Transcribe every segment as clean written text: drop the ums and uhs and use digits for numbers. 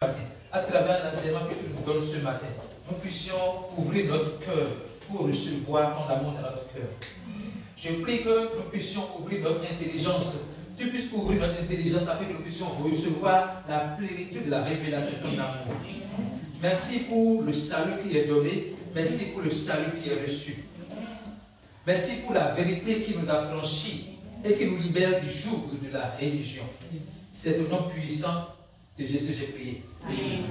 À travers l'enseignement que tu nous donnes ce matin, nous puissions ouvrir notre cœur pour recevoir ton amour dans notre cœur. Je prie que nous puissions ouvrir notre intelligence. Tu puisses ouvrir notre intelligence afin que nous puissions recevoir la plénitude de la révélation de ton amour. Merci pour le salut qui est donné. Merci pour le salut qui est reçu. Merci pour la vérité qui nous a franchis et qui nous libère du joug de la religion. C'est au nom puissant de Jésus que j'ai prié. Amen.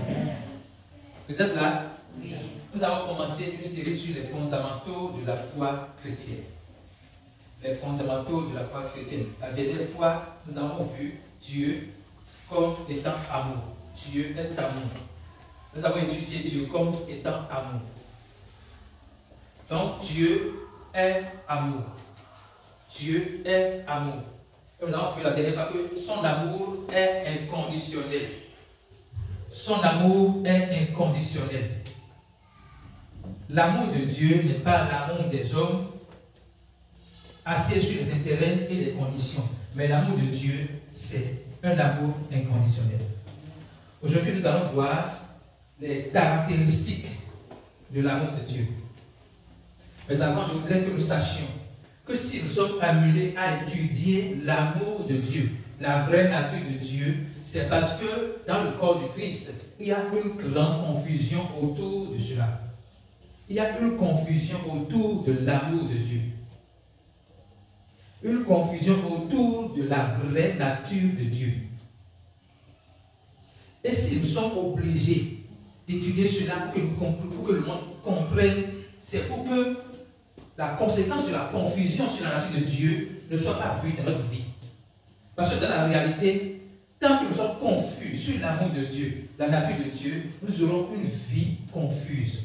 Vous êtes là? Oui. Nous avons commencé une série sur les fondamentaux de la foi chrétienne. Les fondamentaux de la foi chrétienne. La dernière fois, nous avons vu Dieu comme étant amour. Dieu est amour. Nous avons étudié Dieu comme étant amour. Donc, Dieu est amour. Dieu est amour. Et nous avons vu la dernière fois que son amour est inconditionnel. Son amour est inconditionnel. L'amour de Dieu n'est pas l'amour des hommes assis sur les intérêts et les conditions. Mais l'amour de Dieu, c'est un amour inconditionnel. Aujourd'hui, nous allons voir les caractéristiques de l'amour de Dieu. Mais avant, je voudrais que nous sachions que si nous sommes amenés à étudier l'amour de Dieu, la vraie nature de Dieu, c'est parce que dans le corps du Christ, il y a une grande confusion autour de cela. Il y a une confusion autour de l'amour de Dieu. Une confusion autour de la vraie nature de Dieu. Et si nous sommes obligés d'étudier cela pour que le monde comprenne, c'est pour que la conséquence de la confusion sur la nature de Dieu ne soit pas vue dans notre vie. Parce que dans la réalité, tant que nous sommes confus sur l'amour de Dieu, la nature de Dieu, nous aurons une vie confuse.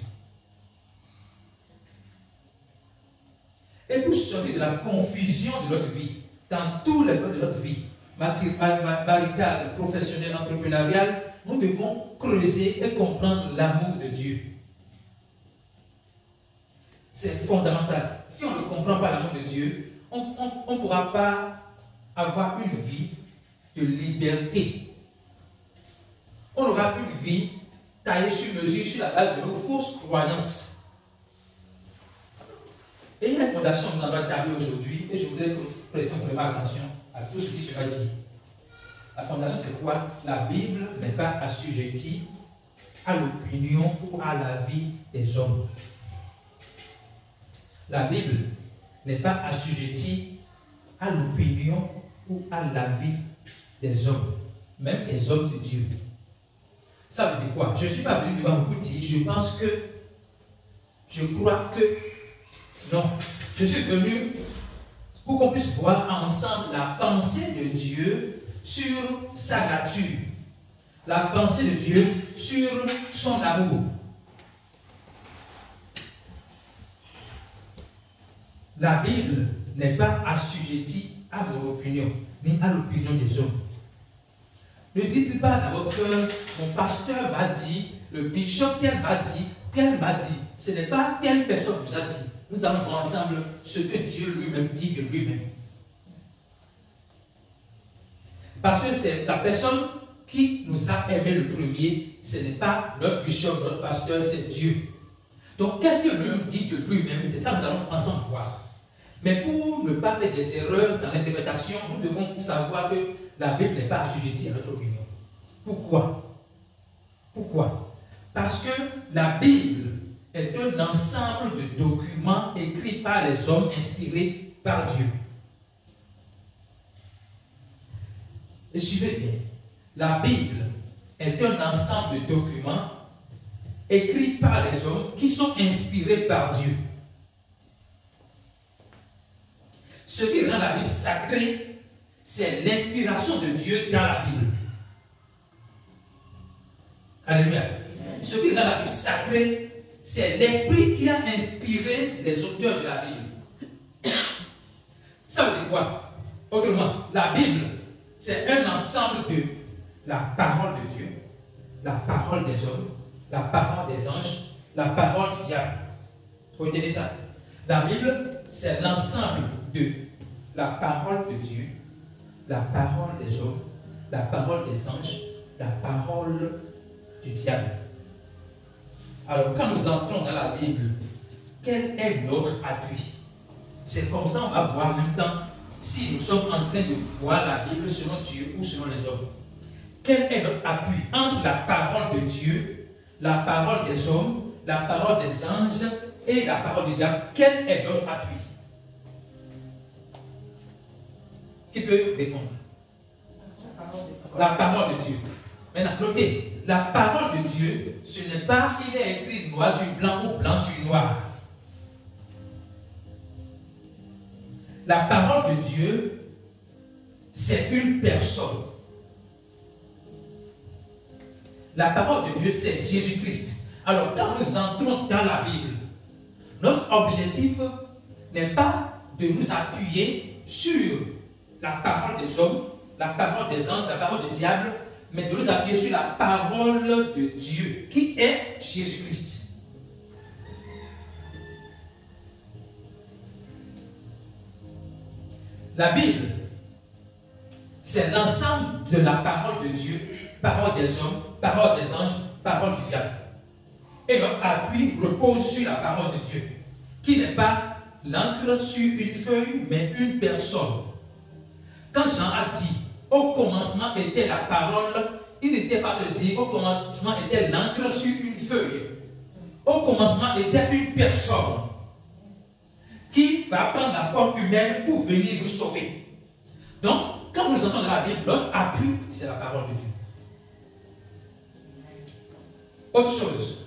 Et pour sortir de la confusion de notre vie, dans tous les domaines de notre vie, maritale, professionnelle, entrepreneuriale, nous devons creuser et comprendre l'amour de Dieu. C'est fondamental. Si on ne comprend pas l'amour de Dieu, on ne pourra pas avoir une vie de liberté. On aura une vie taillée sur mesure sur la base de nos fausses croyances. Et il y a une fondation que nous allons établir aujourd'hui, et je voudrais que vous prêtiez vraiment attention à tout ce qui sera dit. La fondation, c'est quoi? La Bible n'est pas assujettie à l'opinion ou à la vie des hommes. La Bible n'est pas assujettie à l'opinion ou à la vie des hommes, même des hommes de Dieu. Ça veut dire quoi? Je ne suis pas venu devant vous dire, je pense que, je crois que, non. Je suis venu pour qu'on puisse voir ensemble la pensée de Dieu sur sa nature, la pensée de Dieu sur son amour. La Bible n'est pas assujettie à mon opinion, ni à l'opinion des hommes. Ne dites pas dans votre cœur, mon pasteur m'a dit, le bishop tel m'a dit, tel m'a dit. Ce n'est pas telle personne vous a dit. Nous allons voir ensemble ce que Dieu lui-même dit de lui-même. Parce que c'est la personne qui nous a aimés le premier, ce n'est pas notre bishop, notre pasteur, c'est Dieu. Donc, qu'est-ce que lui-même dit de lui-même? C'est ça que nous allons ensemble voir. Mais pour ne pas faire des erreurs dans l'interprétation, nous devons savoir que la Bible n'est pas assujettie à notre opinion. Pourquoi? Pourquoi? Parce que la Bible est un ensemble de documents écrits par les hommes inspirés par Dieu. Et suivez bien, la Bible est un ensemble de documents écrits par les hommes qui sont inspirés par Dieu. Ce qui rend la Bible sacrée, c'est l'inspiration de Dieu dans la Bible. Alléluia. Ce qui rend la Bible sacrée, c'est l'Esprit qui a inspiré les auteurs de la Bible. Ça veut dire quoi? Autrement, la Bible, c'est un ensemble de la parole de Dieu, la parole des hommes, la parole des anges, la parole du diable. Vous entendez ça? La Bible, c'est l'ensemble de la parole de Dieu, la parole des hommes, la parole des anges, la parole du diable. Alors, quand nous entrons dans la Bible, quel est notre appui? C'est comme ça qu'on va voir en même temps si nous sommes en train de voir la Bible selon Dieu ou selon les hommes. Quel est notre appui entre la parole de Dieu, la parole des hommes, la parole des anges et la parole du diable? Quel est notre appui? Qui peut répondre? La parole de Dieu. Maintenant, notez, la parole de Dieu, ce n'est pas qu'il est écrit noir sur blanc ou blanc sur noir. La parole de Dieu, c'est une personne. La parole de Dieu, c'est Jésus-Christ. Alors, quand nous entrons dans la Bible, notre objectif n'est pas de nous appuyer sur la parole des hommes, la parole des anges, la parole du diable, mais de nous appuyer sur la parole de Dieu, qui est Jésus-Christ. La Bible, c'est l'ensemble de la parole de Dieu, parole des hommes, parole des anges, parole du diable. Et notre appui repose sur la parole de Dieu, qui n'est pas l'encre sur une feuille, mais une personne. Quand Jean a dit, au commencement était la parole, il n'était pas de dire, au commencement était l'encre sur une feuille. Au commencement était une personne qui va prendre la forme humaine pour venir nous sauver. Donc, quand nous entendons dans la Bible, notre appui, c'est la parole de Dieu. Autre chose,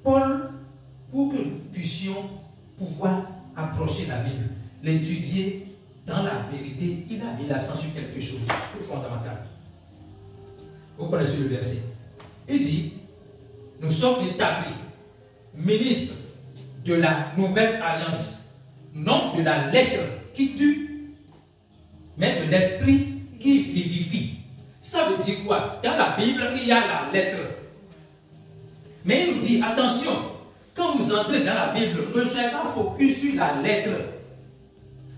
Paul, pour que nous puissions pouvoir approcher la Bible, l'étudier dans la vérité, il a mis l'accent sur quelque chose de fondamental. Vous connaissez le verset. Il dit, nous sommes établis ministres de la nouvelle alliance, non de la lettre qui tue, mais de l'esprit qui vivifie. Ça veut dire quoi? Dans la Bible, il y a la lettre. Mais il nous dit, attention, quand vous entrez dans la Bible, ne soyez pas focus sur la lettre.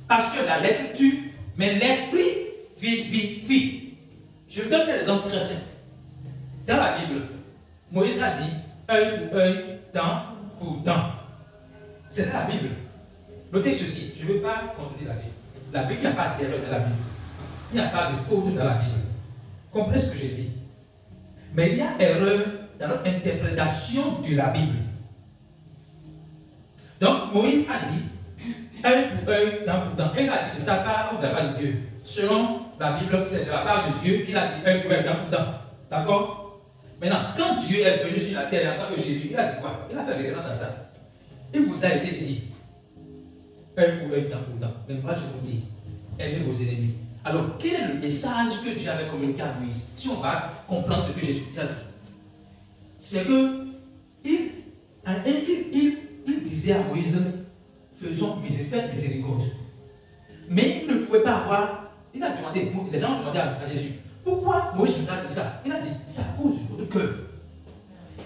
Parce que la lettre tue, mais l'esprit vivifie. Je donne un exemple très simple. Dans la Bible, Moïse a dit, œil pour œil, dent pour dent. C'est dans la Bible. Notez ceci, je ne veux pas contredire la Bible. La Bible, il n'y a pas d'erreur dans la Bible. Il n'y a pas de faute dans la Bible. Comprenez ce que j'ai dit. Mais il y a erreur dans notre interprétation de la Bible. Donc, Moïse a dit, œil pour œil, dent pour dent. Et il a dit de sa part ou de la part de Dieu. Selon la Bible, c'est de la part de Dieu qu'il a dit œil pour œil, dent pour dent. D'accord? Maintenant, quand Dieu est venu sur la terre en tant que Jésus, il a dit quoi? Il a fait référence à ça. Il vous a été dit, œil pour œil, dent pour dent. Mais moi, je vous dis, aimez vos ennemis. Alors, quel est le message que Dieu avait communiqué à Moïse? Si on va comprendre ce que Jésus a dit, c'est que il disait à Moïse, faites miséricorde. Mais il ne pouvait pas avoir, il a demandé, les gens ont demandé à Jésus, pourquoi Moïse nous a dit ça? Il a dit, c'est à cause de votre cœur.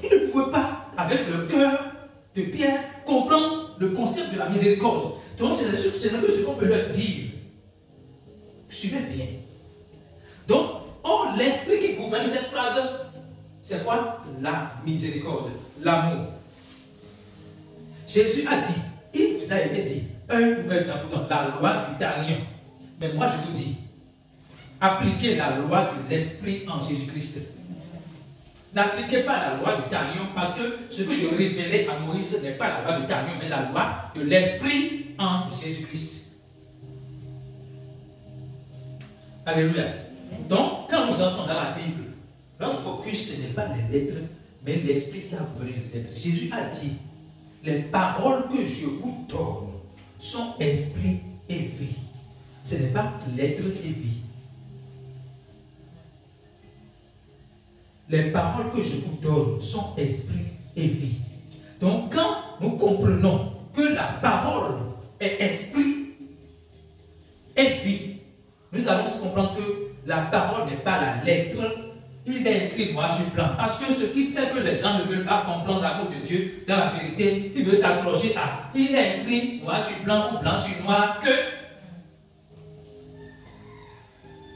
Il ne pouvait pas, avec le cœur de Pierre, comprendre le concept de la miséricorde. Donc, c'est ce qu'on peut leur dire. Suivez bien. Donc, l'esprit qui gouverne cette phrase, c'est quoi? La miséricorde, l'amour. Jésus a dit, il vous a été dit, œil pour œil, dent pour dent, la loi du talion. Mais moi je vous dis, appliquez la loi de l'esprit en Jésus-Christ. N'appliquez pas la loi du talion, parce que ce que je révélais à Moïse n'est pas la loi du talion, mais la loi de l'esprit en Jésus-Christ. Alléluia. Donc, quand nous entrons dans la Bible, notre focus, ce n'est pas les lettres, mais l'esprit qui a gouverné les lettres. Jésus a dit, les paroles que je vous donne sont esprit et vie. Ce n'est pas lettres et vie. Les paroles que je vous donne sont esprit et vie. Donc, quand nous comprenons que la parole est esprit et vie, nous allons comprendre que la parole n'est pas la lettre, il est écrit noir sur blanc. Parce que ce qui fait que les gens ne veulent pas comprendre l'amour de Dieu dans la vérité, ils veulent s'accrocher à il est écrit noir sur blanc ou blanc sur noir que.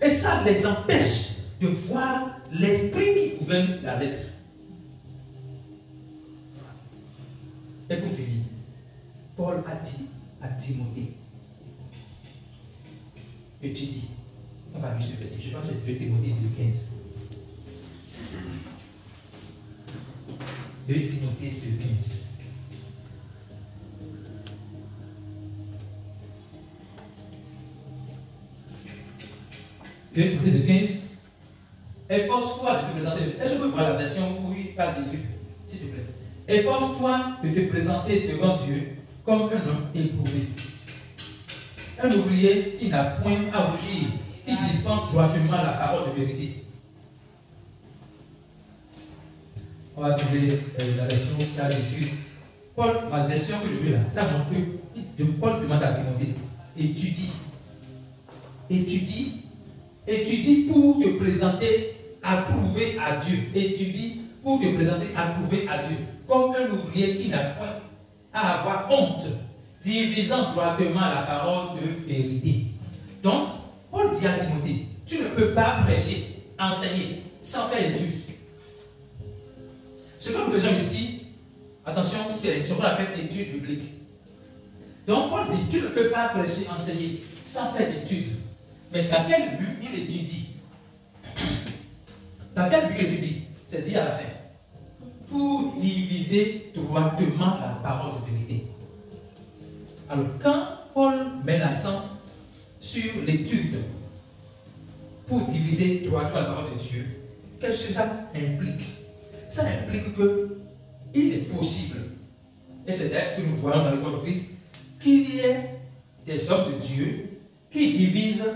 Et ça les empêche de voir l'esprit qui gouverne la lettre. Et pour finir, Paul a dit à Timothée, étudie. On va lire ce verset. Je pense que c'est 2 Timothée 2,15. 2 Timothée 2,15. 2 Timothée 2,15. Efforce-toi de te présenter. Est-ce que vous voir la version où il parle des trucs, s'il te plaît? Efforce-toi de te présenter devant Dieu comme un homme éprouvé. Un ouvrier qui n'a point à rougir, qui dispense droitement la parole de vérité. On va trouver la version ça d'étude. Paul, ma version que je veux là, ça montre que Paul demande à Timothée, étudie. Étudie. Étudie pour te présenter approuvé à Dieu. Étudie pour te présenter approuvé à Dieu. Comme un ouvrier qui n'a point à avoir honte, divisant droitement la parole de vérité. Donc, Paul dit à Timothée, tu ne peux pas prêcher, enseigner, sans faire étude. Ce que nous faisons ici, attention, c'est ce qu'on appelle étude biblique. Donc, Paul dit, tu ne peux pas prêcher, enseigner, sans faire d'étude. Mais dans quel but il étudie? Dans quel but il étudie? C'est dit à la fin. Pour diviser droitement la parole de vérité. Alors, quand Paul met l'accent sur l'étude pour diviser droitement la parole de Dieu, qu'est-ce que ça implique? Ça implique qu'il est possible, et c'est d'ailleurs ce que nous voyons dans le corps de Christ, qu'il y ait des hommes de Dieu qui divisent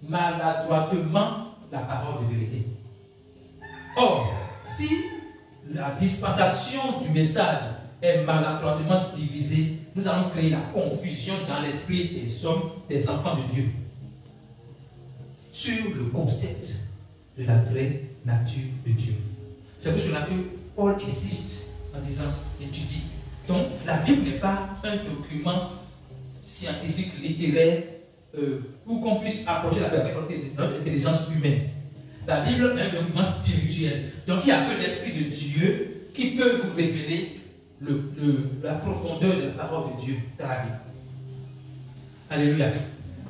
maladroitement la parole de vérité. Or, si la dispensation du message est maladroitement divisée, nous allons créer la confusion dans l'esprit des hommes, des enfants de Dieu, sur le concept de la vraie nature de Dieu. C'est pour cela que Paul insiste en disant étudie. Donc, la Bible n'est pas un document scientifique, littéraire, pour qu'on puisse approcher la vérité de notre intelligence humaine. La Bible est un document spirituel. Donc, il n'y a que l'Esprit de Dieu qui peut nous révéler la profondeur de la parole de Dieu dans la Bible. Alléluia.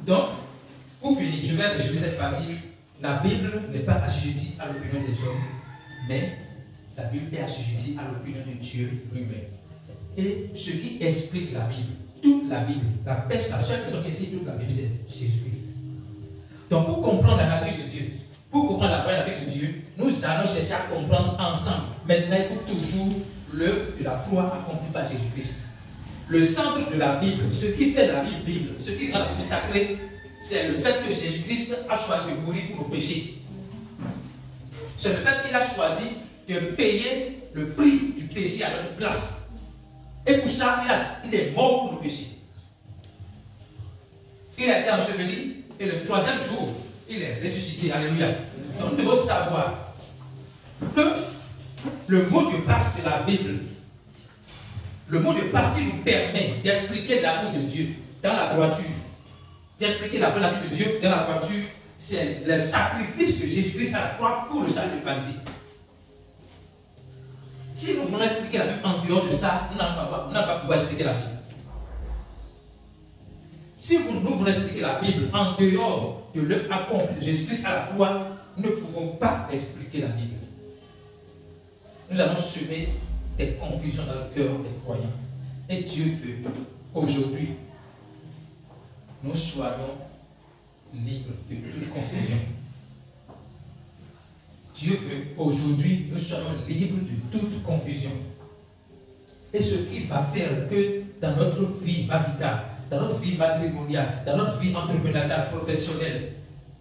Donc, pour finir, je vais résumer cette partie. La Bible n'est pas assujettie à l'opinion des hommes, mais la Bible est assujettie à l'opinion de Dieu lui-même. Et ce qui explique la Bible, toute la Bible, la seule personne qui explique toute la Bible, c'est Jésus-Christ. Donc, pour comprendre la nature de Dieu, pour comprendre la vraie nature de Dieu, nous allons chercher à comprendre ensemble. Maintenant, écoute toujours l'œuvre de la croix accomplie par Jésus-Christ. Le centre de la Bible, ce qui fait la Bible, ce qui rend la Bible sacrée, c'est le fait que Jésus-Christ a choisi de mourir pour nos péchés. C'est le fait qu'il a choisi de payer le prix du péché à notre place. Et pour ça, il est mort pour nos péchés. Il a été enseveli et le 3e jour, il est ressuscité. Alléluia. Donc, nous devons savoir que le mot de passe de la Bible, le mot de passe qui nous permet d'expliquer l'amour de Dieu dans la droiture, d'expliquer la vraie nature de Dieu dans la droiture, c'est le sacrifice de Jésus-Christ à la croix pour le salut de l'humanité. Si nous voulons expliquer la Bible en dehors de ça, nous n'allons pas pouvoir expliquer la Bible. Si nous voulons expliquer la Bible en dehors de l'œuvre accomplie de Jésus-Christ à la croix, nous ne pouvons pas expliquer la Bible. Nous allons semer des confusions dans le cœur des croyants. Et Dieu veut qu'aujourd'hui, nous soyons libres de toute confusion. Dieu veut qu'aujourd'hui, nous soyons libres de toute confusion. Et ce qui va faire que dans notre vie maritale, dans notre vie matrimoniale, dans notre vie entrepreneuriale, professionnelle,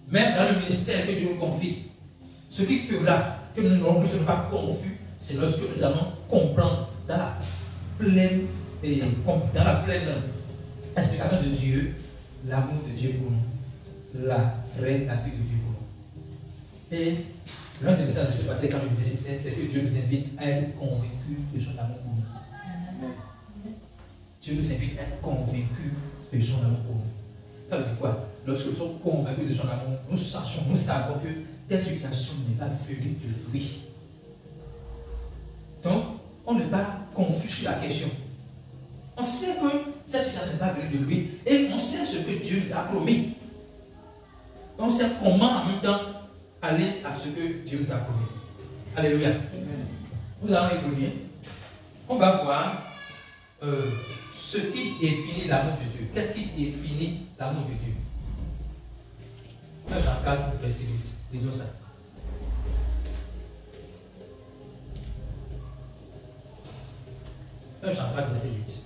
même dans le ministère que Dieu nous confie, ce qui fera que nous ne serons pas confus, c'est lorsque nous allons comprendre dans la pleine explication de Dieu, l'amour de Dieu pour nous, la vraie nature de Dieu pour nous. Et l'un des messages de ce matin, quand je réfléchissais, c'est que Dieu nous invite à être convaincus de son amour pour nous. Dieu nous invite à être convaincus de son amour pour nous. Ça veut dire quoi? lorsque nous sommes convaincus de son amour, nous savons que telle situation n'est pas venue de lui. Donc, on n'est pas confus sur la question. On sait que cette situation n'est pas venue de lui et on sait ce que Dieu nous a promis. On sait comment en même temps aller à ce que Dieu nous a promis. Alléluia. Amen. Nous allons évoluer. On va voir ce qui définit l'amour de Dieu. Qu'est-ce qui définit l'amour de Dieu? Jean 4, verset 8. Lisons ça. Jean 4, verset 8.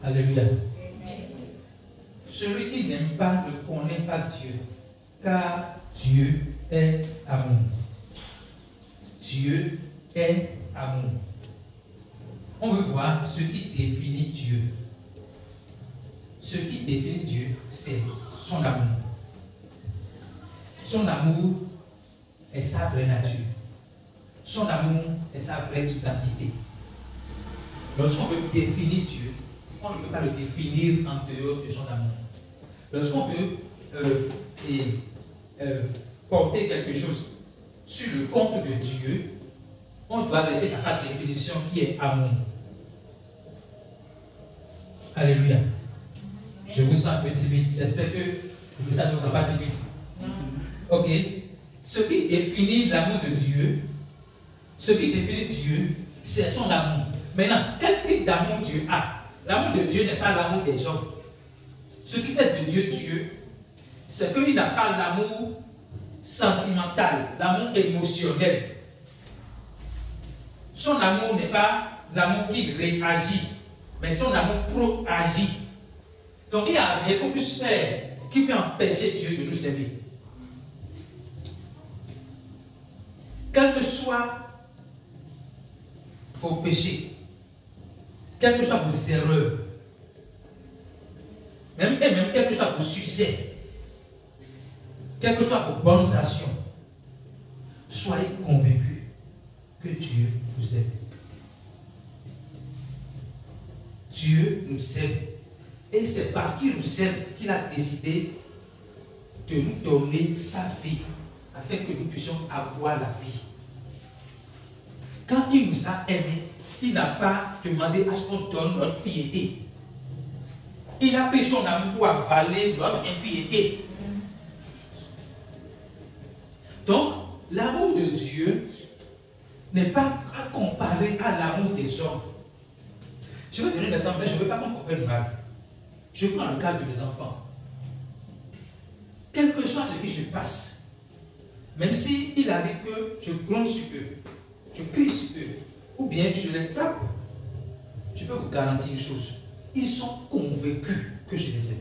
Alléluia. Celui qui n'aime pas ne connaît pas Dieu, car Dieu est amour. Dieu est amour. On veut voir ce qui définit Dieu. Ce qui définit Dieu, c'est son amour. Son amour est sa vraie nature. Son amour est sa vraie identité. Lorsqu'on veut définir Dieu, on ne peut pas le définir en dehors de son amour. Lorsqu'on veut porter quelque chose sur le compte de Dieu, on doit rester à sa définition qui est amour. Alléluia. Je vous sens un peu timide. J'espère que ça ne vous rend pas timide. Ok. Ce qui définit l'amour de Dieu, ce qui définit Dieu, c'est son amour. Maintenant, quel type d'amour Dieu a? L'amour de Dieu n'est pas l'amour des hommes. Ce qui fait de Dieu Dieu, c'est qu'il n'a pas l'amour sentimental, l'amour émotionnel. Son amour n'est pas l'amour qui réagit, mais son amour proagit. Donc il n'y a rien qu'on puisse faire qui peut empêcher Dieu de nous servir. Quels que soient vos péchés, quelles que soient vos erreurs, même quels que soient vos succès, quelles que soient vos bonnes actions, soyez convaincus que Dieu vous aime. Dieu nous aime. Et c'est parce qu'il nous aime qu'il a décidé de nous donner sa vie afin que nous puissions avoir la vie. Quand il nous a aimés, il n'a pas demandé à ce qu'on donne notre piété. Il a pris son amour pour avaler notre impiété. Donc, l'amour de Dieu n'est pas à comparer à l'amour des hommes. Je vais donner un exemple, mais je ne veux pas qu'on comprenne mal. Je prends le cas de mes enfants. Quel que soit ce qui se passe, même s'il arrive que je gronde sur eux, je crie sur eux, ou bien je les frappe, je peux vous garantir une chose. Ils sont convaincus que je les aime.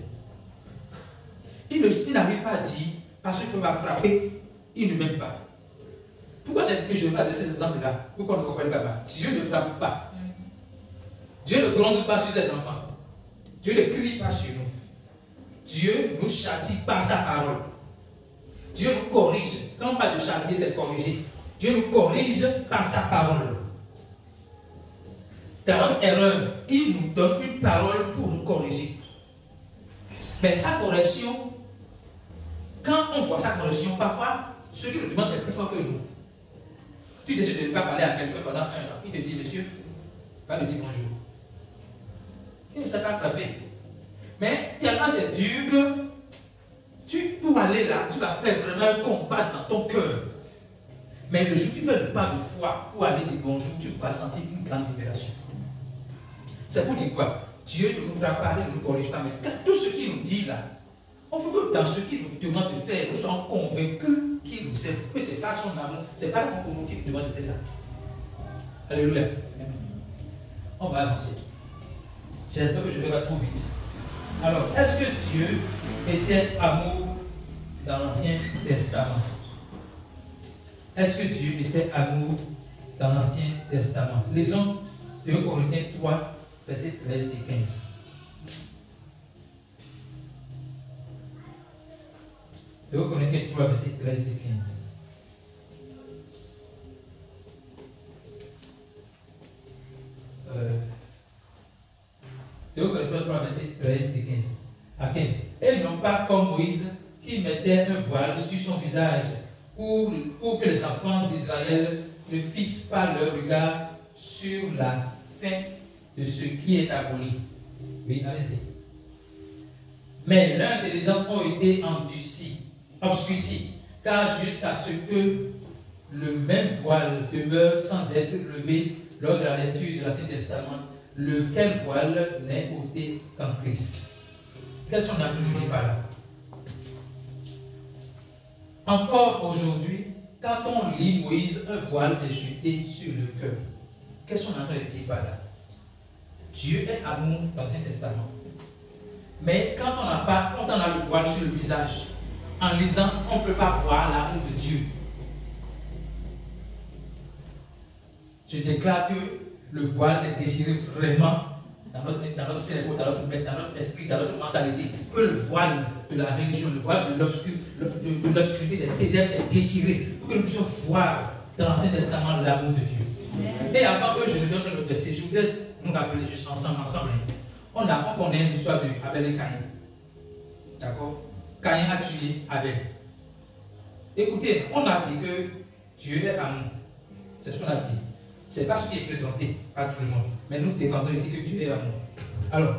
Ils n'arrivent pas à dire, parce qu'il m'a frappé, il ne m'aime pas. Pourquoi j'ai dit que je ne vais pas donner ces exemples-là? Pourquoi on ne comprend pas? Dieu ne frappe pas. Dieu ne gronde pas sur ses enfants. Dieu ne crie pas sur nous. Dieu nous châtie par sa parole. Dieu nous corrige. Quand on parle de châtier, c'est corriger. Dieu nous corrige par sa parole. Dans notre erreur, il nous donne une parole pour nous corriger. Mais sa correction, quand on voit sa correction, parfois, ceux qui nous demandent est plus fort que nous. Tu décides de ne pas parler à quelqu'un pendant 1 an. Il te dit, monsieur, va lui dire bonjour. Il ne t'a pas frappé. Mais tellement c'est dur que pour aller là, tu vas faire vraiment un combat dans ton cœur. Mais le jour où tu fais le pas de foi pour aller dire bonjour, tu vas sentir une grande libération. C'est pour dire quoi? Dieu ne nous frappe pas, il ne nous corrige pas. Mais tout ce qu'il nous dit là, on veut que dans ce qu'il nous demande de faire, nous soyons convaincus qu'il nous aime. Que ce n'est pas son amour, ce n'est pas l'amour pour nous qui nous demande de faire ça. Alléluia. On va avancer. J'espère que je ne vais pas trop vite. Alors, est-ce que Dieu était amour dans l'Ancien Testament? Est-ce que Dieu était amour dans l'Ancien Testament? Lisons 2 Corinthiens 3, versets 13 et 15. 2 Corinthiens 3, versets 13 et 15. verset 13 et 15. À 15. Et non pas comme Moïse qui mettait un voile sur son visage pour que les enfants d'Israël ne fixent pas leur regard sur la fin de ce qui est aboli. Oui, allez-y. Mais leurs intelligences ont été obscurcies, car jusqu'à ce que le même voile demeure sans être levé lors de la lecture de l'Ancien Testament, lequel voile n'est ôté qu'en Christ. Qu'est-ce qu'on a pu dire par là? Encore aujourd'hui, quand on lit Moïse, un voile est jeté sur le cœur. Qu'est-ce qu'on a pu dire par là? Dieu est amour dans l'Ancien Testament. Mais quand on a le voile sur le visage, en lisant, on ne peut pas voir l'amour de Dieu. Je déclare que le voile est désiré vraiment dans notre cerveau, dans notre esprit, dans notre mentalité. Que le voile de la religion, le voile de l'obscurité, des ténèbres est désiré pour que nous puissions voir dans l'Ancien Testament l'amour de Dieu. Et avant que je ne donne notre verset, je voudrais nous rappeler juste ensemble. On connaît l'histoire de Abel et Caïn. D'accord? Caïn a tué Abel. Écoutez, on a dit que Dieu est amour. C'est ce qu'on a dit. Ce n'est pas ce qui est présenté à tout le monde. Mais nous défendons ici que Dieu est amour. Alors,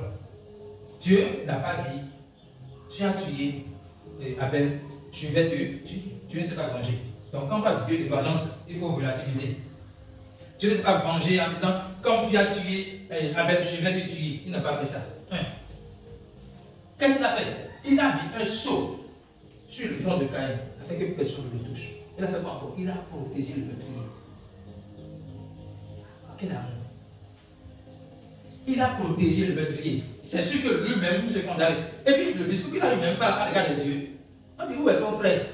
Dieu n'a pas dit, tu as tué Abel, je vais te tuer. Dieu ne s'est pas vengé. Donc quand on parle de Dieu de vengeance, il faut relativiser. Dieu ne s'est pas vengé en disant, comme tu as tué Abel, je vais te tuer. Il n'a pas fait ça. Qu'est-ce qu'il a fait? Il a mis un sceau sur le front de Caïn, afin que personne ne le touche. Il a fait quoi encore? Il a protégé le meurtrier. Quel amour! Il a protégé le meurtrier. C'est sûr que lui-même se condamne. Et puis le discours qu'il a lui-même parle à l'égard de Dieu. On dit, où est ton frère?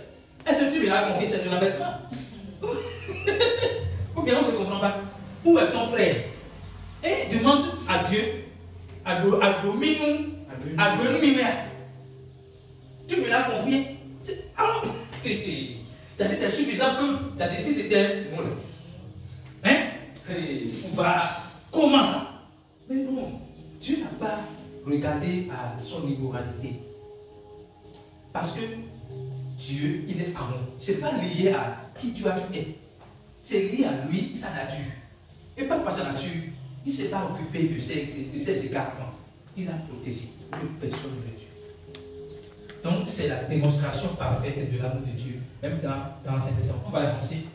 Est-ce que tu lui as confié cet embêtement? Ou bien on ne se comprend pas. Où est ton frère? Et il demande à Dieu, à Dominum, tu me l'as confié. Alors, c'est-à-dire c'est suffisant que, c'est-à-dire si c'était bon, hein? On va, comment ça? Mais non, Dieu n'a pas regardé à son immoralité. Parce que Dieu, il est amour. Ce n'est pas lié à qui tu as tué. C'est lié à lui, sa nature. Et pas par sa nature, il ne s'est pas occupé de ses égarements. Il a protégé toute personne de Dieu. Donc, c'est la démonstration parfaite de l'amour de Dieu, même dans l'Ancien Testament. On va avancer.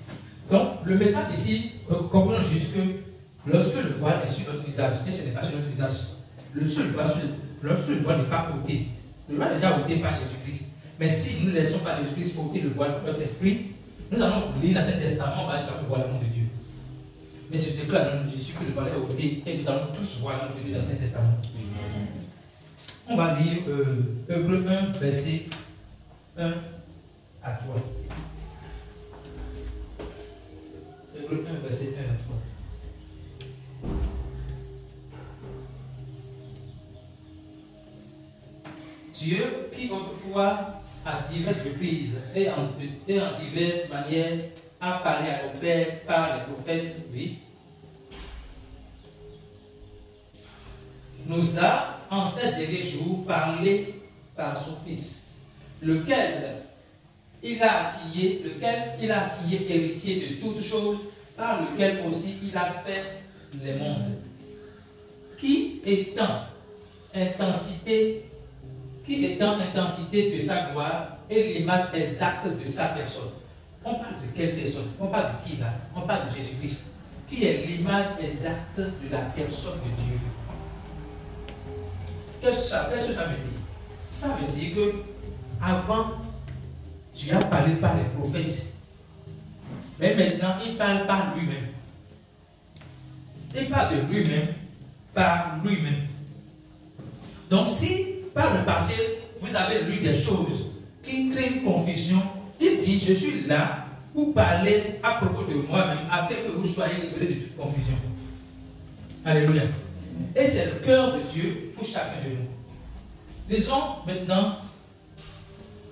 Donc, le message ici, comprenons juste que lorsque le voile est sur notre visage, et ce n'est pas sur notre visage, lorsque le voile n'est pas ôté, le voile est déjà ôté par Jésus-Christ. Mais si nous ne laissons pas Jésus-Christ ôter le voile pour notre esprit, nous allons lire l'Ancien Testament, on va jamais voir l'amour de Dieu. Mais je déclare dans Jésus que le voile est ôté et nous allons tous voir l'amour de Dieu dans l'Ancien Testament. On va lire Hébreux 1, verset 1 à 3. Hébreux 1, verset 1 à 3. Dieu qui autrefois à diverses reprises et en diverses manières a parlé à nos pères par les prophètes, oui, nous a en ces derniers jours parlé par son Fils, lequel il a assigné héritier de toutes choses, par lequel aussi il a fait les mondes, qui étant intensité de sa gloire et l'image exacte de sa personne. On parle de quelle personne? On parle de qui là? On parle de Jésus-Christ, qui est l'image exacte de la personne de Dieu. Qu'est-ce que ça veut dire? Ça veut dire que avant, Dieu a parlé par les prophètes. Mais maintenant, il parle par lui-même. Il parle de lui-même par lui-même. Donc si par le passé, vous avez lu des choses qui créent une confusion, il dit, je suis là pour parler à propos de moi-même, afin que vous soyez libérés de toute confusion. Alléluia. Et c'est le cœur de Dieu pour chacun de nous. Lisons maintenant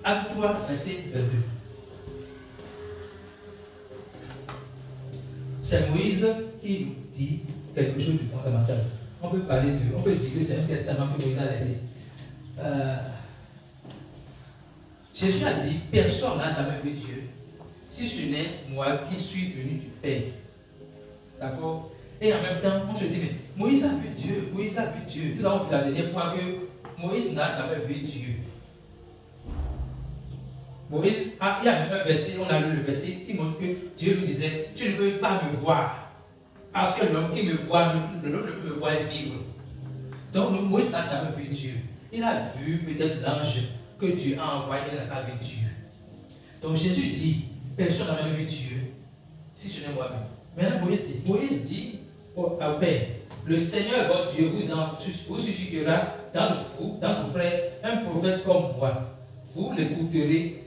Acte 3, verset 22. C'est Moïse qui nous dit quelque chose de fondamental. on peut parler on peut dire que c'est un testament que Moïse a laissé. Jésus a dit, personne n'a jamais vu Dieu, si ce n'est moi qui suis venu du Père. D'accord? Et en même temps, on se dit, mais Moïse a vu Dieu, Moïse a vu Dieu. Nous avons vu la dernière fois que Moïse n'a jamais vu Dieu. Moïse, il y a même un verset, on a lu le verset qui montre que Dieu lui disait, tu ne peux pas me voir, parce que l'homme qui me voit, l'homme ne peut me voir vivre. Donc Moïse n'a jamais vu Dieu. Il a vu peut-être l'ange que Dieu a envoyé, mais il n'a pas vu Dieu. Donc Jésus dit, personne n'a jamais vu Dieu, si ce n'est moi-même. Maintenant Moïse dit au Père, le Seigneur votre Dieu vous suscitera dans vous, dans vos frères, un prophète comme moi. Vous écouterez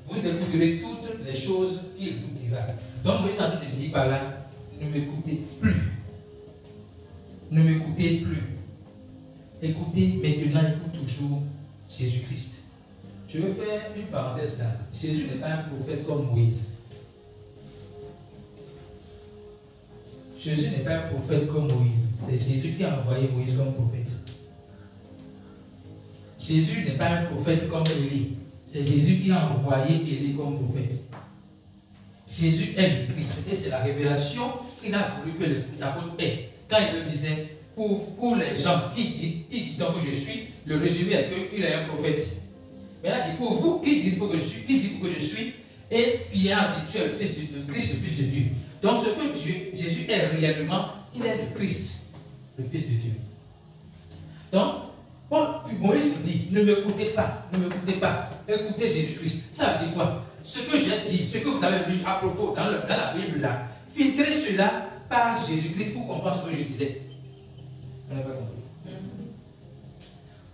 toutes les choses qu'il vous dira. Donc Moïse est en train de dire par là, ne m'écoutez plus. Ne m'écoutez plus. Écoutez maintenant, écoute toujours Jésus-Christ. Je veux faire une parenthèse là. Jésus n'est pas un prophète comme Moïse. Jésus n'est pas un prophète comme Moïse. C'est Jésus qui a envoyé Moïse comme prophète. Jésus n'est pas un prophète comme Élie. C'est Jésus qui a envoyé Élie comme prophète. Jésus est le Christ. Et c'est la révélation qu'il a voulu que les apôtres aient. Quand il le disait, pour les gens qui disent donc que je suis, le résumé est qu'il est un prophète. Mais là, il dit, pour vous, qui dites que je suis, que je suis, et Pierre dit, tu es le Fils de Christ, le Fils de Dieu. Donc ce que Jésus est réellement, il est le Christ, le Fils de Dieu. Donc, Moïse dit, ne m'écoutez pas, écoutez Jésus-Christ. Ça veut dire quoi? Ce que j'ai dit, ce que vous avez lu à propos dans la Bible là, filtrez cela par Jésus-Christ pour comprendre ce que je disais. On n'a pas compris.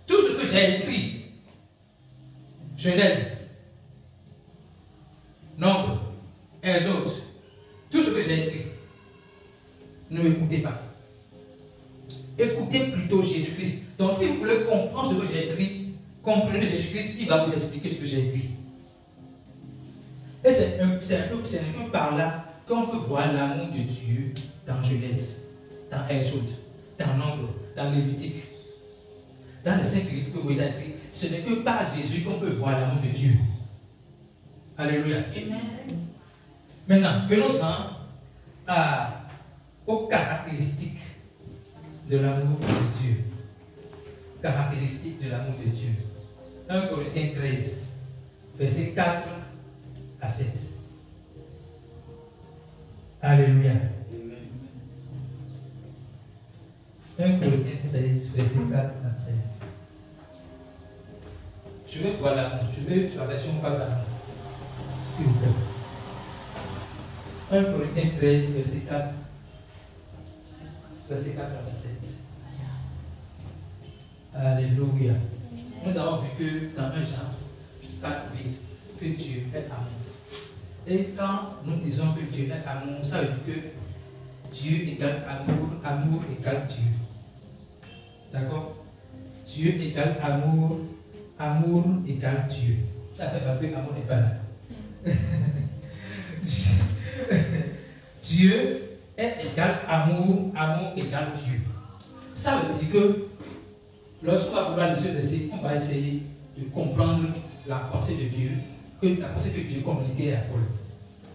Tout ce que j'ai écrit, Genèse, Nombre, Exode, tout ce que j'ai écrit, ne m'écoutez pas. Écoutez plutôt Jésus-Christ. Donc si vous voulez comprendre ce que j'ai écrit, comprenez Jésus-Christ, il va vous expliquer ce que j'ai écrit. Et c'est un peu par là qu'on peut voir l'amour de Dieu dans Genèse, dans Exode, dans Nombre, dans Lévitique. Dans les 5 livres que Moïse a écrits, ce n'est que par Jésus qu'on peut voir l'amour de Dieu. Alléluia. Amen. Maintenant, venons-en aux caractéristiques de l'amour de Dieu. Caractéristiques de l'amour de Dieu. 1 Corinthiens 13, versets 4 à 7. Alléluia. 1 Corinthiens 13, versets 4 à 13. Je vais voir l'amour. Je vais la version pas d'amour. S'il vous plaît. 1 Corinthiens 13, verset 4. Verset 4 à 7. Alléluia. Nous avons vu que dans 1 Jean 4, 8, que Dieu est amour. Et quand nous disons que Dieu est amour, ça veut dire que Dieu égale amour, amour égale Dieu. D'accord? Dieu égale amour, amour égale Dieu. Ça fait un peu amour n'est pas là. Dieu est égal amour, amour égale Dieu. Ça veut dire que lorsqu'on va vouloir le verset, on va essayer de comprendre la pensée de Dieu, la pensée que Dieu communiquait à Paul.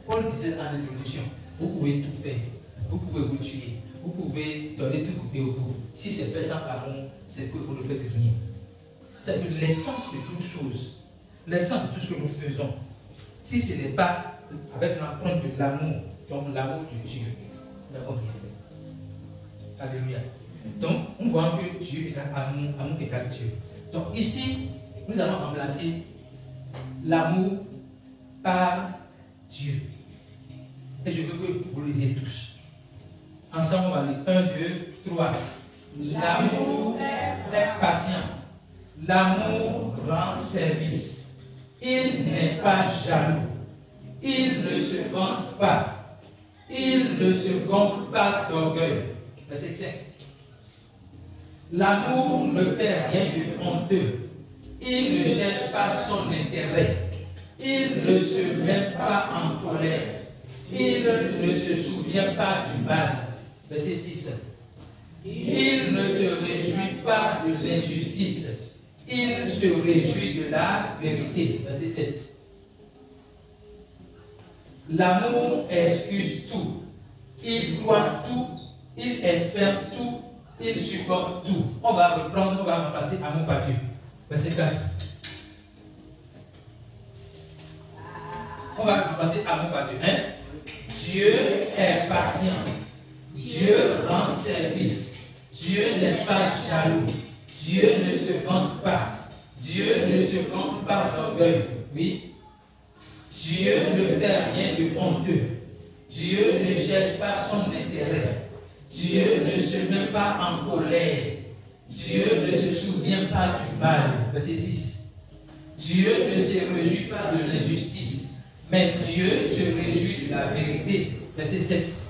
Paul disait en introduction, vous pouvez tout faire, vous pouvez vous tuer, vous pouvez donner tout vos biens aux pauvres. Si c'est fait sans amour, c'est que vous ne faites rien. C'est que l'essence de toute chose, l'essence de tout ce que nous faisons, si ce n'est pas avec l'empreinte de l'amour, donc l'amour de Dieu, nous n'avons rien fait. Alléluia. Donc, on voit que Dieu égale amour, amour égale Dieu. Donc ici, nous allons remplacer l'amour par Dieu. Et je veux que vous le lisiez tous. Ensemble, on va lire 1, 2, 3. L'amour est patient. L'amour rend service. Il n'est pas jaloux. Il ne se vante pas. Il ne se gonfle pas d'orgueil. Verset 5. L'amour ne fait rien de honteux. Il ne cherche pas son intérêt. Il ne se met pas en colère. Il ne se souvient pas du mal. Verset 6. Il ne se réjouit pas de l'injustice. Il se réjouit de la vérité. Verset 7. L'amour excuse tout. Il croit tout. Il espère tout. Il supporte tout. On va reprendre, on va remplacer amour par Dieu. Verset 4. On va remplacer amour par Dieu. Hein? Dieu est patient. Dieu rend service. Dieu n'est pas jaloux. Dieu ne se vante pas. Dieu ne se vante pas d'orgueil. Oui. Dieu ne fait rien de honteux. Dieu ne cherche pas son intérêt. Dieu ne se met pas en colère. Dieu ne se souvient pas du mal. Verset 6. Dieu ne se réjouit pas de l'injustice, mais Dieu se réjouit de la vérité. Verset 7.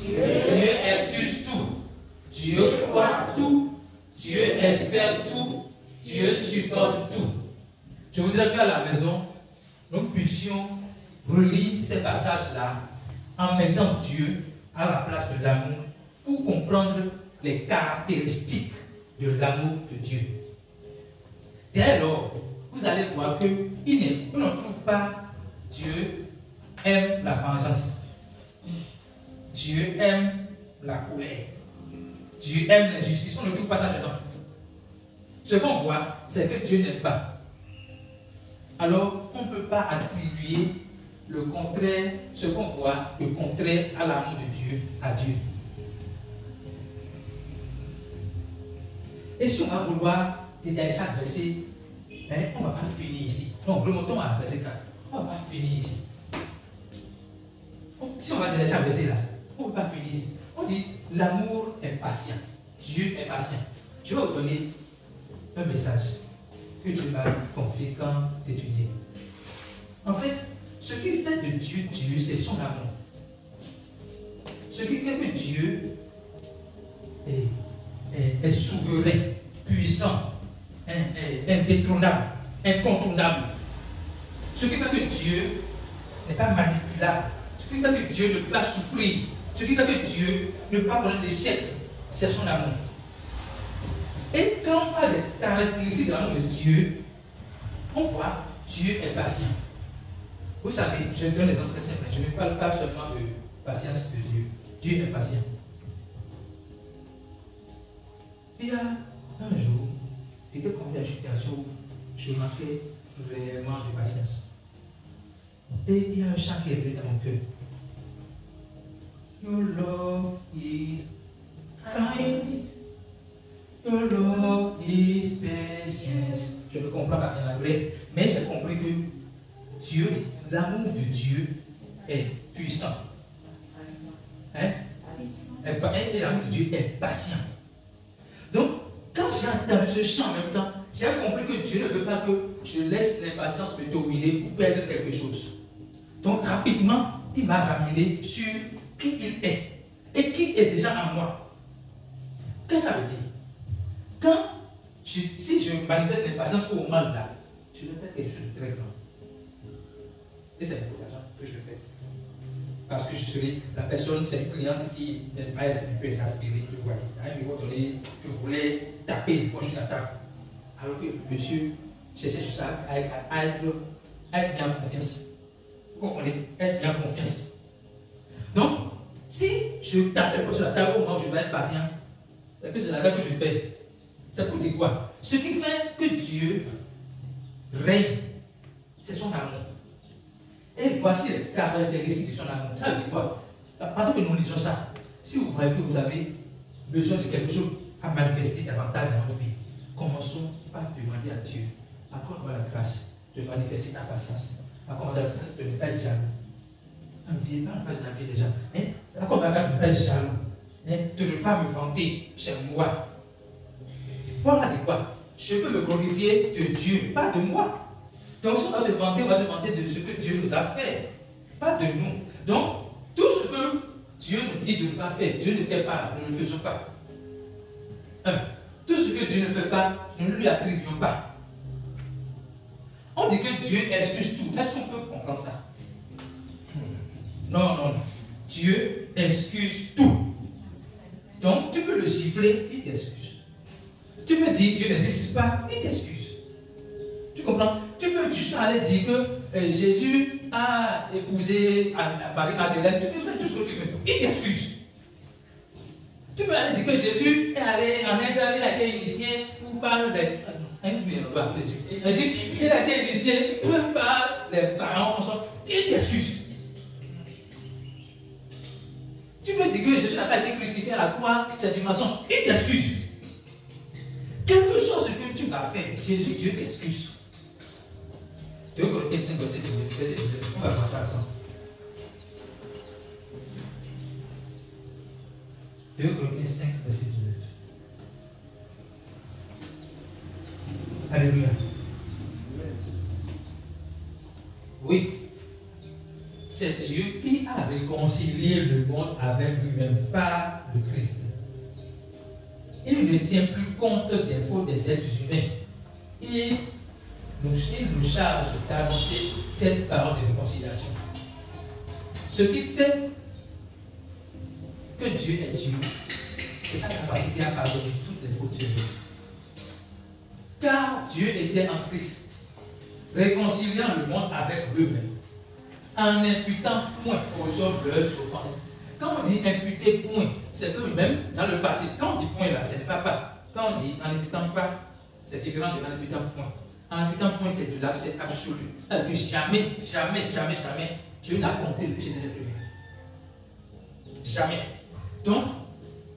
Dieu excuse tout. Dieu croit tout. Dieu espère tout. Dieu supporte tout. Je voudrais qu'à la maison, nous puissions relire ces passages-là en mettant Dieu à la place de l'amour pour comprendre les caractéristiques de l'amour de Dieu. Dès lors, vous allez voir qu'on ne trouve pas Dieu aime la vengeance. Dieu aime la colère. Dieu aime l'injustice. On ne trouve pas ça dedans. Ce qu'on voit, c'est que Dieu n'aime pas. Alors, on ne peut pas attribuer le contraire, ce qu'on voit, le contraire à l'amour de Dieu, à Dieu. Et si on va vouloir détailler chaque verset, on ne va pas finir ici. Donc, remontons à verset 4. On ne va pas finir ici. Si on va détailler chaque verset là, on ne va pas finir ici. On dit l'amour est patient. Dieu est patient. Je vais vous donner un message que Dieu m'a confié quand j'étudiais. En fait, ce qui fait de Dieu Dieu, c'est son amour. Ce qui fait que Dieu est souverain, puissant, indétrônable, incontournable. Ce qui fait que Dieu n'est pas manipulable. Ce qui fait que Dieu ne peut pas souffrir. Ce qui fait que Dieu ne peut pas connaître d'échec, c'est son amour. Et quand on parle des caractéristiques de l'amour de Dieu, on voit Dieu est patient. Vous savez, je donne un exemple très simple. Je ne parle pas seulement de patience de Dieu. Dieu est patient. Il y a un jour, j'étais confronté à une situation où je manquais réellement de patience. Et il y a un chant qui est venu dans mon cœur. Your love is kind. Your love is patience. Je ne comprends pas en anglais, mais j'ai compris que Dieu, l'amour de Dieu est puissant. Hein? Et l'amour de Dieu est patient. Donc, quand j'ai entendu ce chant en même temps, j'ai compris que Dieu ne veut pas que je laisse l'impatience me dominer pour perdre quelque chose. Donc, rapidement, il m'a ramené sur qui il est et qui est déjà en moi. Qu'est-ce que ça veut dire? Si je manifeste l'impatience au mal là, je vais faire quelque chose de très grand. Et c'est pour l'argent que je le fais. Parce que je serai la personne, c'est une cliente qui est un peu exaspérée, je vois. À un niveau donné, je voulais taper le poche de la table. Alors que monsieur cherchait juste à être bien en confiance. Vous comprenez? Être bien en confiance. Donc, si je tape le poche de la table au moment où je vais être patient, c'est que c'est l'argent que je paie. C'est pour dire quoi? Ce qui fait que Dieu règne, c'est son amour. Et voici les caractéristiques de son amour. Ça veut dire quoi? Pendant que nous lisons ça, si vous voyez que vous avez besoin de quelque chose à manifester davantage dans votre vie, commençons par demander à Dieu, accorde-moi la grâce de manifester ta patience. Accorde-moi la grâce de ne pas être jaloux. Ne parle pas de la vie déjà. Accorde-moi la grâce de ne pas être jaloux. De ne pas me vanter chez moi. Paul a dit quoi? Je peux me glorifier de Dieu, pas de moi. Donc si on va se vanter, on va se vanter de ce que Dieu nous a fait, pas de nous. Donc, tout ce que Dieu nous dit de ne pas faire, Dieu ne fait pas, nous ne le faisons pas. Tout ce que Dieu ne fait pas, nous ne lui attribuons pas. On dit que Dieu excuse tout. Est-ce qu'on peut comprendre ça? Non. Dieu excuse tout. Donc, tu peux le gifler, il t'excuse. Tu peux dire Dieu n'existe pas, il t'excuse. Tu comprends? Tu peux juste aller dire que Jésus a épousé Marie-Madeleine, tu peux faire tout ce que tu veux, il t'excuse. Tu peux aller dire que Jésus est allé en Inde, il a été initié pour parler des... Il a été initié pour parler des parents, il t'excuse. Tu peux dire que Jésus n'a pas été crucifié à la croix, c'est du maçon, il t'excuse. Quelque chose que tu vas faire, Jésus, Dieu t'excuse. 2 Corinthiens 5, verset 19, on va voir ça ensemble. 2 Corinthiens 5, verset 19. Alléluia. Oui. C'est Dieu qui a réconcilié le monde avec lui-même par le Christ. Il ne tient plus compte des fautes des êtres humains. Il nous charge d'annoncer cette parole de réconciliation. Ce qui fait que Dieu est Dieu, c'est sa capacité à pardonner toutes les fautes humaines. Car Dieu était en Christ, réconciliant le monde avec lui-même, en imputant point aux hommes leurs offenses. Quand on dit imputer point, c'est que même dans le passé, quand on dit point là, ce n'est pas. Quand on dit en imputant pas, c'est différent de en imputant point. En imputant point, c'est de l'abcès absolu. C'est-à-dire que jamais, Dieu n'a compté le péché de l'être humain. Jamais. Donc,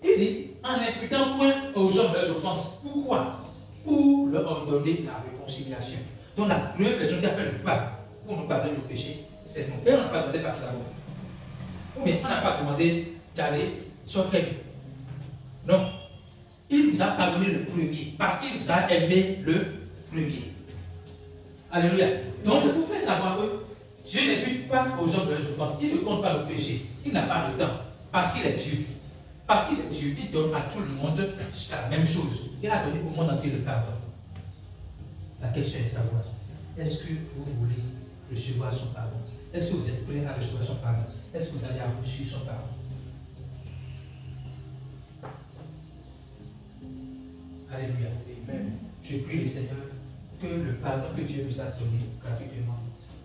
il dit en imputant point aux hommes leurs offenses. Pourquoi? Pour leur donner la réconciliation. Donc la première personne qui a fait le pas pour nous pardonner nos péchés, c'est nous. Et on n'a pas demandé par d'abord. Mais on n'a pas demandé d'aller sur quelqu'un. Non. Il nous a pardonné le premier parce qu'il nous a aimé le premier. Alléluia. Donc c'est pour faire savoir que Dieu n'impute pas aux hommes de leurs offenses. Il ne compte pas le péché. Il n'a pas le temps. Parce qu'il est Dieu. Parce qu'il est Dieu, il donne à tout le monde la même chose. Il a donné au monde entier le pardon. La question est de savoir, est-ce que vous voulez recevoir son pardon? Est-ce que vous êtes prêts à recevoir son pardon? Est-ce que vous allez reçu son pardon? Alléluia. Amen. Je prie le Seigneur que le pardon que Dieu nous a donné gratuitement,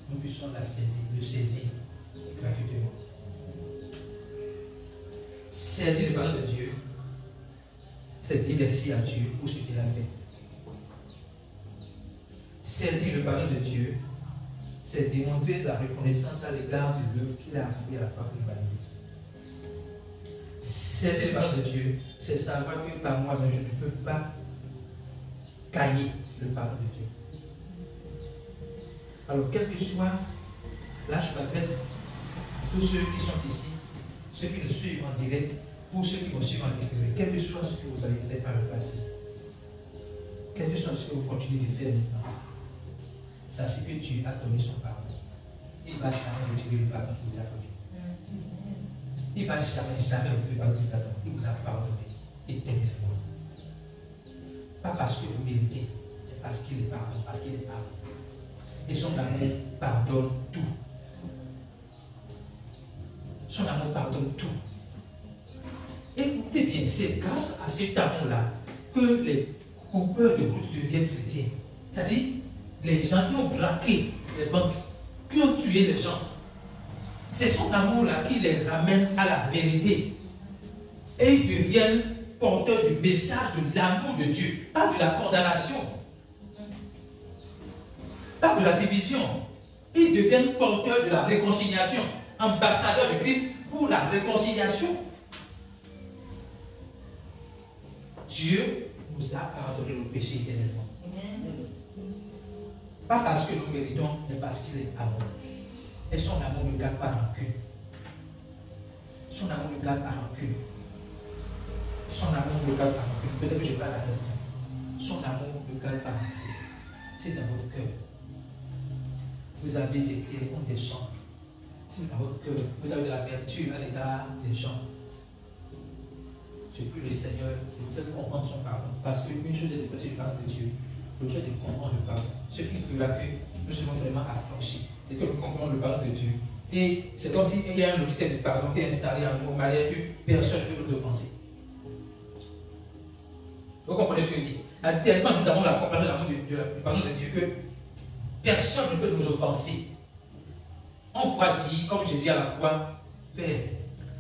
nous puissions le saisir gratuitement. Saisir le pardon de Dieu, c'est dire merci à Dieu pour ce qu'il a fait. Saisir le pardon de Dieu, c'est démontrer la reconnaissance à l'égard de l'œuvre qu'il a accomplie à la croix pour l'humanité. Saisir le pardon de Dieu, c'est savoir que par moi-même, je ne peux pas gagner le pardon de Dieu. Alors, quel que soit, là je m'adresse à tous ceux qui sont ici, ceux qui nous suivent en direct, pour ceux qui vont suivre en différé, quel que soit ce que vous avez fait par le passé, quel que soit ce que vous continuez de faire maintenant, sachez que Dieu a donné son pardon. Il ne va jamais retirer le pardon qu'il vous a donné. Il ne va jamais retirer le pardon qu'il vous a donné. Il vous a pardonné éternellement. Pas parce que vous méritez, mais parce qu'il est pardon, parce qu'il est pardon. Et son amour pardonne tout. Son amour pardonne tout. Écoutez bien, c'est grâce à cet amour-là que les coupeurs de route deviennent chrétiens. C'est-à-dire, les gens qui ont braqué les banques, qui ont tué les gens, c'est son amour-là qui les ramène à la vérité. Et ils deviennent porteurs du message de l'amour de Dieu, pas de la condamnation, pas de la division. Ils deviennent porteurs de la réconciliation, ambassadeurs de Christ pour la réconciliation. Dieu nous a pardonné nos péchés éternellement. Pas parce que nous méritons, mais parce qu'il est amour. Et son amour ne garde pas rancune. Son amour ne garde pas rancune. Son amour ne garde pas rancune. Peut-être que je parle à quelqu'un. Son amour ne garde pas rancune. C'est dans votre cœur. Vous avez des clés contre des gens. C'est dans votre cœur. Vous avez de l'amertume à l'égard des gens. Je prie le Seigneur de vous faire comprendre son pardon. Parce qu'une chose est de passer le pardon de Dieu. L'autre chose est de comprendre le pardon. Ce qui fera que nous serons vraiment affranchis. C'est que nous comprenons le pardon de Dieu. Et c'est comme s'il y a un logiciel de pardon qui est installé en nous, de manière que personne ne peut nous offenser. Vous comprenez ce que je dis? Tellement nous avons la compassion de l'amour du pardon de Dieu que personne ne peut nous offenser. On pourra dire, comme Jésus à la croix, Père,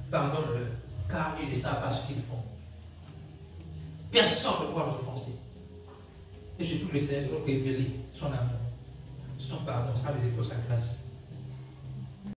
pardonne-leur, car ils ne savent pas ce qu'ils font. Personne ne pourra nous offenser. Et je prie le Seigneur de nous révéler son amour, son pardon, sa miséricorde, sa grâce.